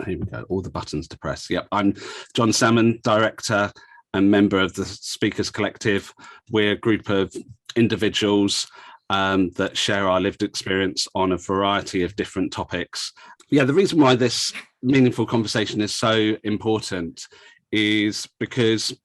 Here we go, all the buttons to press. Yep, I'm John Salmon, director and member of the Speakers Collective. We're a group of individuals that share our lived experience on a variety of different topics. Yeah, the reason why this meaningful conversation is so important is because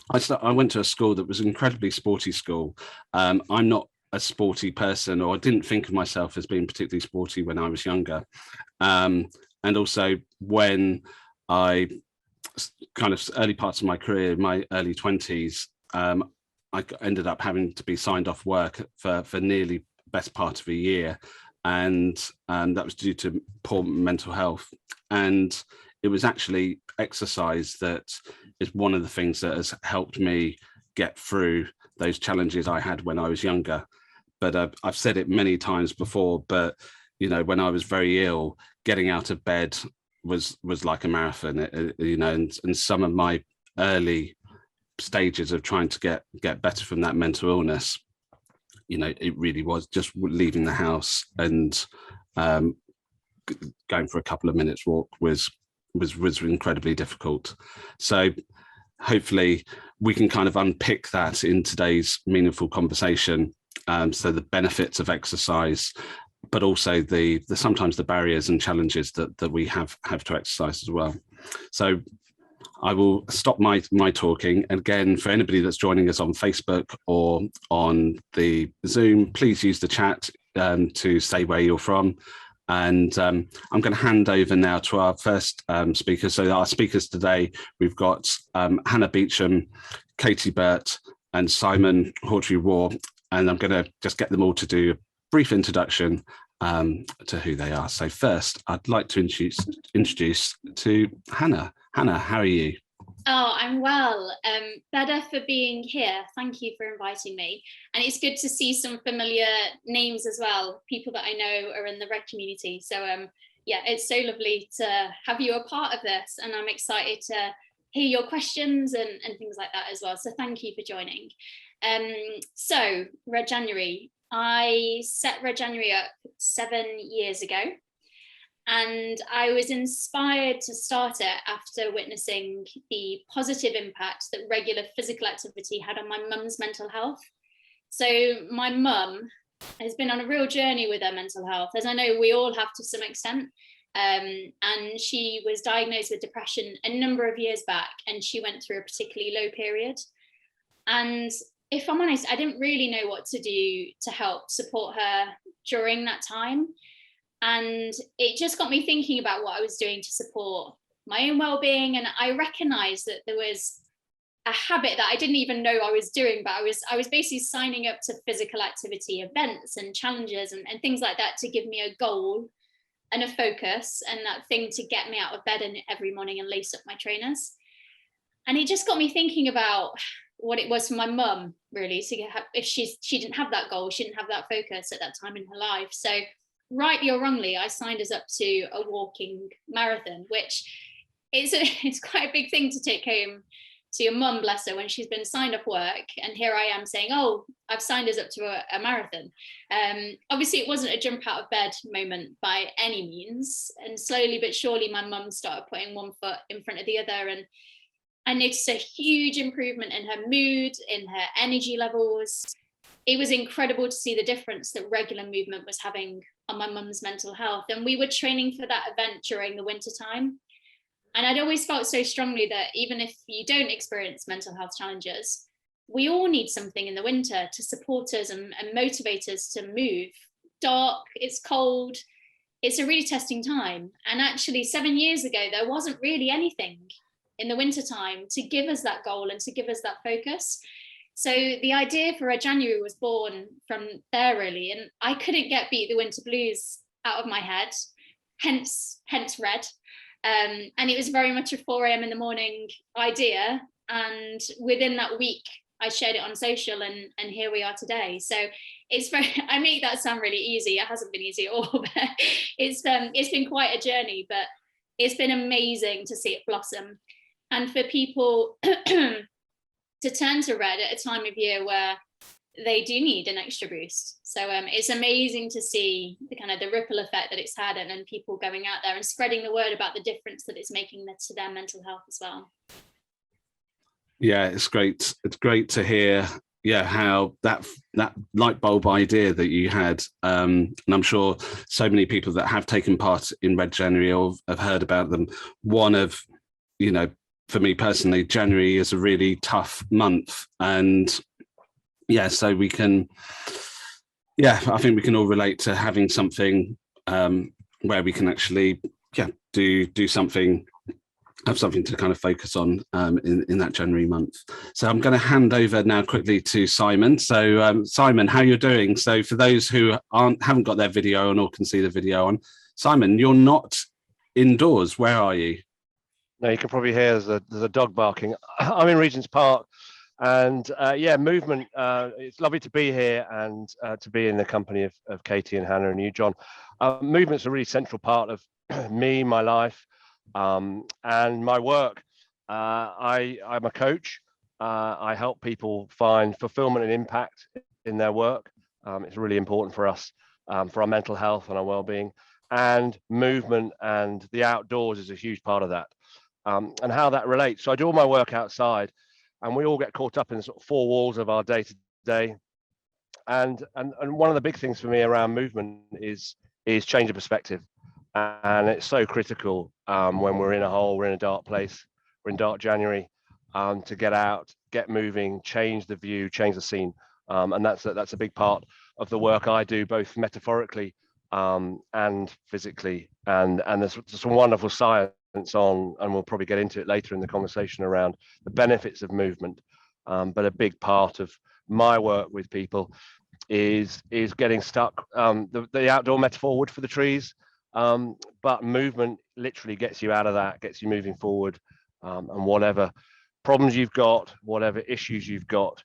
I went to a school that was an incredibly sporty school. I'm not a sporty person, or I didn't think of myself as being particularly sporty when I was younger. And also when I kind of early parts of my career, my early 20s, I ended up having to be signed off work for nearly best part of a year. And that was due to poor mental health. And it was actually exercise that is one of the things that has helped me get through those challenges I had when I was younger. But I've said it many times before, but you know, when I was very ill, getting out of bed was like a marathon, you know, and some of my early stages of trying to get better from that mental illness, you know, it really was just leaving the house and going for a couple of minutes walk was incredibly difficult. So hopefully we can kind of unpick that in today's meaningful conversation. So the benefits of exercise, but also the sometimes the barriers and challenges that we have to exercise as well. So I will stop my talking. And again, for anybody that's joining us on Facebook or on the Zoom, please use the chat to say where you're from. And I'm going to hand over now to our first speaker. So our speakers today, we've got Hannah Beecham, Katie Burt, and Simon Hawtrey-Woore. And I'm going to just get them all to do a brief introduction to who they are. So first, I'd like to introduce to Hannah. Hannah, how are you? Oh, I'm well. Better for being here. Thank you for inviting me. And it's good to see some familiar names as well, people that I know are in the Red community. So yeah, it's so lovely to have you a part of this. And I'm excited to hear your questions and things like that as well. So thank you for joining. So Red January, I set Red January up 7 years ago. And I was inspired to start it after witnessing the positive impact that regular physical activity had on my mum's mental health. So my mum has been on a real journey with her mental health, as I know we all have to some extent. And she was diagnosed with depression a number of years back, and she went through a particularly low period. And if I'm honest, I didn't really know what to do to help support her during that time. And it just got me thinking about what I was doing to support my own well-being. And I recognized that there was a habit that I didn't even know I was doing, but I was basically signing up to physical activity events and challenges and things like that to give me a goal and a focus and that thing to get me out of bed every morning and lace up my trainers. And it just got me thinking about what it was for my mum, really, to get, if she didn't have that goal, she didn't have that focus at that time in her life. So rightly or wrongly, I signed us up to a walking marathon, which it's quite a big thing to take home to your mum, bless her, when she's been signed off work. And here I am saying, oh, I've signed us up to a marathon. Obviously, it wasn't a jump out of bed moment by any means. And slowly but surely, my mum started putting one foot in front of the other. And I noticed a huge improvement in her mood, in her energy levels. It was incredible to see the difference that regular movement was having on my mum's mental health. And we were training for that event during the winter time. And I'd always felt so strongly that even if you don't experience mental health challenges, we all need something in the winter to support us and motivate us to move. Dark, it's cold, it's a really testing time. And actually 7 years ago, there wasn't really anything in the winter time to give us that goal and to give us that focus. So the idea for Red January was born from there, really. And I couldn't get Beat the Winter Blues out of my head, hence Red. And it was very much a 4 a.m. in the morning idea. And within that week, I shared it on social, and here we are today. So it's very, I make that sound really easy. It hasn't been easy at all, but it's been quite a journey, but it's been amazing to see it blossom. And for people to turn to Red at a time of year where they do need an extra boost. So it's amazing to see the kind of the ripple effect that it's had, and people going out there and spreading the word about the difference that it's making to their mental health as well. Yeah, it's great. It's great to hear, yeah, how that light bulb idea that you had, and I'm sure so many people that have taken part in Red January or have heard about them. One of, you know, for me personally, January is a really tough month, and yeah, so we can, yeah, I think we can all relate to having something where we can actually, yeah, do something, have something to kind of focus on in that January month. So I'm going to hand over now quickly to Simon. So Simon, how you're doing? So for those who haven't got their video on or can see the video on, Simon, you're not indoors. Where are you? No, you can probably hear there's a dog barking. I'm in Regent's Park, and yeah, movement. It's lovely to be here and to be in the company of Katie and Hannah and you, John. Movement's a really central part of me, my life, and my work. I'm a coach. I help people find fulfillment and impact in their work. It's really important for us, for our mental health and our well-being. And movement and the outdoors is a huge part of that. And how that relates. So I do all my work outside, and we all get caught up in the sort of four walls of our day to day. And one of the big things for me around movement is change of perspective. And it's so critical when we're in a hole, we're in a dark place, we're in dark January, to get out, get moving, change the view, change the scene. And that's a big part of the work I do, both metaphorically and physically. And there's some wonderful science on, and we'll probably get into it later in the conversation, around the benefits of movement. But a big part of my work with people is getting stuck. The outdoor metaphor, wood for the trees, but movement literally gets you out of that, gets you moving forward, and whatever problems you've got, whatever issues you've got,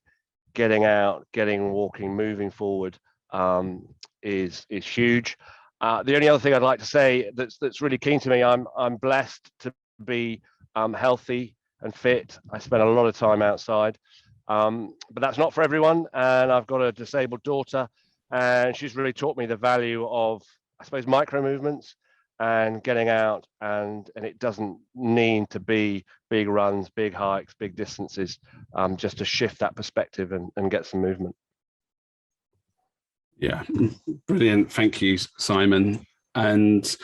getting out, walking, moving forward is huge. The only other thing I'd like to say that's really keen to me, I'm blessed to be healthy and fit. I spend a lot of time outside, but that's not for everyone. And I've got a disabled daughter, and she's really taught me the value of, I suppose, micro movements and getting out. And it doesn't need to be big runs, big hikes, big distances, just to shift that perspective and get some movement. Yeah, brilliant. Thank you, Simon. And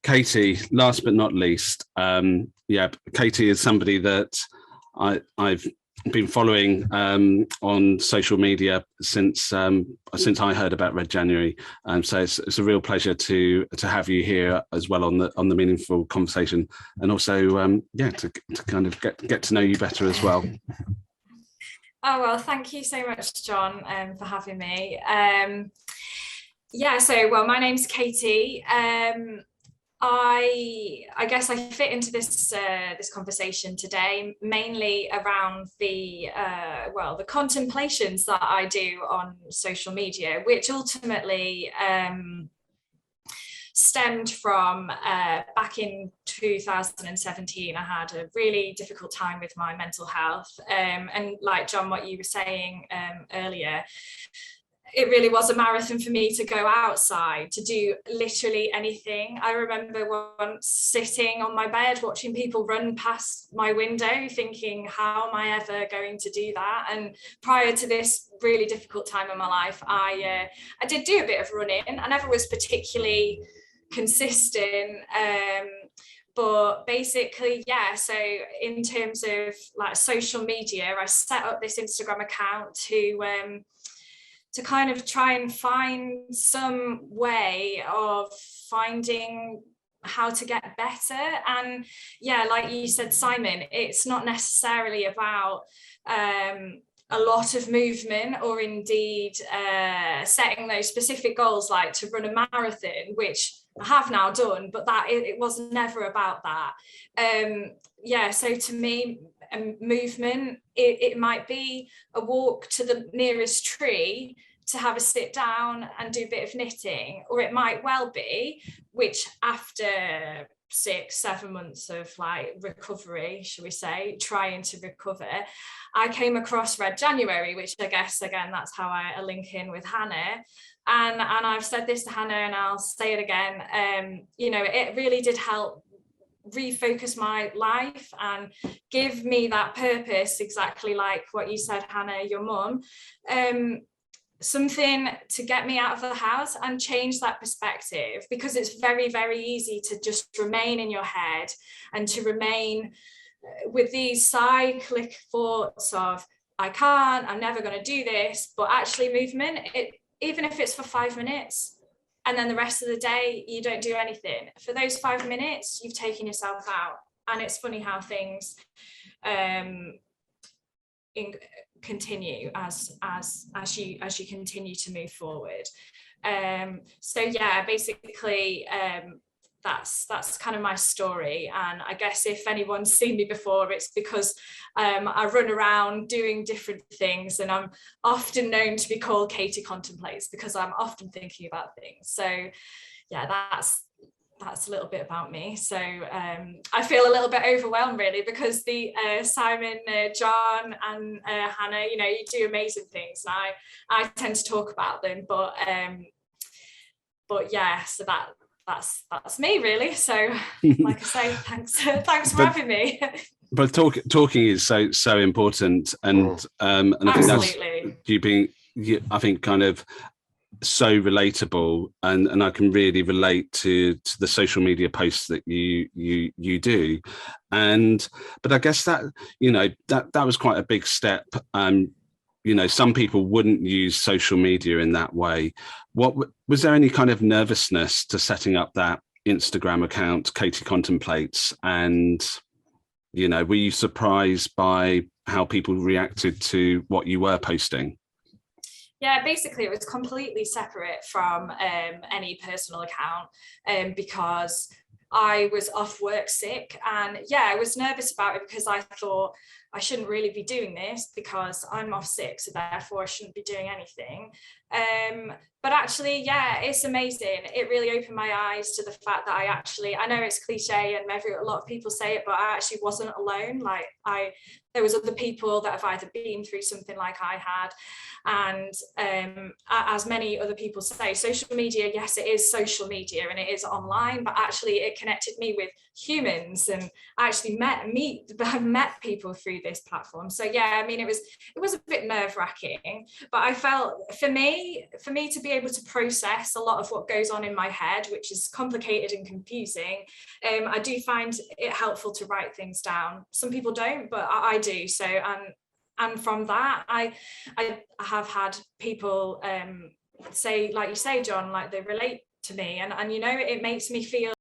Katie, last but not least, yeah, Katie is somebody that I've been following on social media since I heard about Red January. So it's a real pleasure to have you here as well on the meaningful conversation, and also yeah, to kind of get to know you better as well. Oh, well, thank you so much, John, for having me. Yeah, so, well, my name's Katie. I guess I fit into this conversation today mainly around the the contemplations that I do on social media, which ultimately stemmed from back in 2017. I had a really difficult time with my mental health, and like John, what you were saying earlier, it really was a marathon for me to go outside, to do literally anything. I remember once sitting on my bed watching people run past my window, thinking, how am I ever going to do that? And prior to this really difficult time in my life, I did do a bit of running. I never was particularly consistent, but basically, yeah, so in terms of like social media, I set up this Instagram account to kind of try and find some way of finding how to get better. And yeah, like you said, Simon, it's not necessarily about a lot of movement, or indeed setting those specific goals, like to run a marathon, which I have now done, but that it was never about that. Yeah, so to me, movement, it might be a walk to the nearest tree to have a sit down and do a bit of knitting, or it might well be, which after 6-7 months of like recovery, shall we say, trying to recover, I came across Red January, which I guess, again, that's how I link in with Hannah. And I've said this to Hannah and I'll say it again, you know, it really did help refocus my life and give me that purpose, exactly like what you said, Hannah, your mum, something to get me out of the house and change that perspective, because it's very, very easy to just remain in your head and to remain with these cyclic thoughts of, I can't, I'm never going to do this. But actually movement, even if it's for 5 minutes, and then the rest of the day you don't do anything, for those 5 minutes you've taken yourself out. And it's funny how things continue as you continue to move forward. So yeah, basically that's kind of my story. And I guess if anyone's seen me before, it's because I run around doing different things, and I'm often known to be called Katie Contemplates because I'm often thinking about things. So yeah, that's a little bit about me. So I feel a little bit overwhelmed really, because the Simon, John and Hannah, you know, you do amazing things, and I tend to talk about them, but yeah, so that's me really. So like I say, thanks for having me. But talking is so important, and I think that's I think kind of so relatable, and I can really relate to the social media posts that you do, but I guess that, you know, that was quite a big step. You know, some people wouldn't use social media in that way. What was there any kind of nervousness to setting up that Instagram account, Katie Contemplates, and, you know, were you surprised by how people reacted to what you were posting? Yeah, basically it was completely separate from any personal account, because I was off work sick, and yeah, I was nervous about it because I thought I shouldn't really be doing this because I'm off sick, so therefore I shouldn't be doing anything. But actually, yeah, it's amazing. It really opened my eyes to the fact that I know it's cliche and a lot of people say it, but I actually wasn't alone. Like there was other people that have either been through something like I had, and as many other people say, social media, yes, it is social media and it is online, but actually it connected me with humans, and I actually met people through this platform. So yeah, I mean, it was a bit nerve-wracking, but I felt for me to be able to process a lot of what goes on in my head, which is complicated and confusing, I do find it helpful to write things down. Some people don't, but I do. So and from that, I have had people say, like you say, John, like they relate to me, and you know, it makes me feel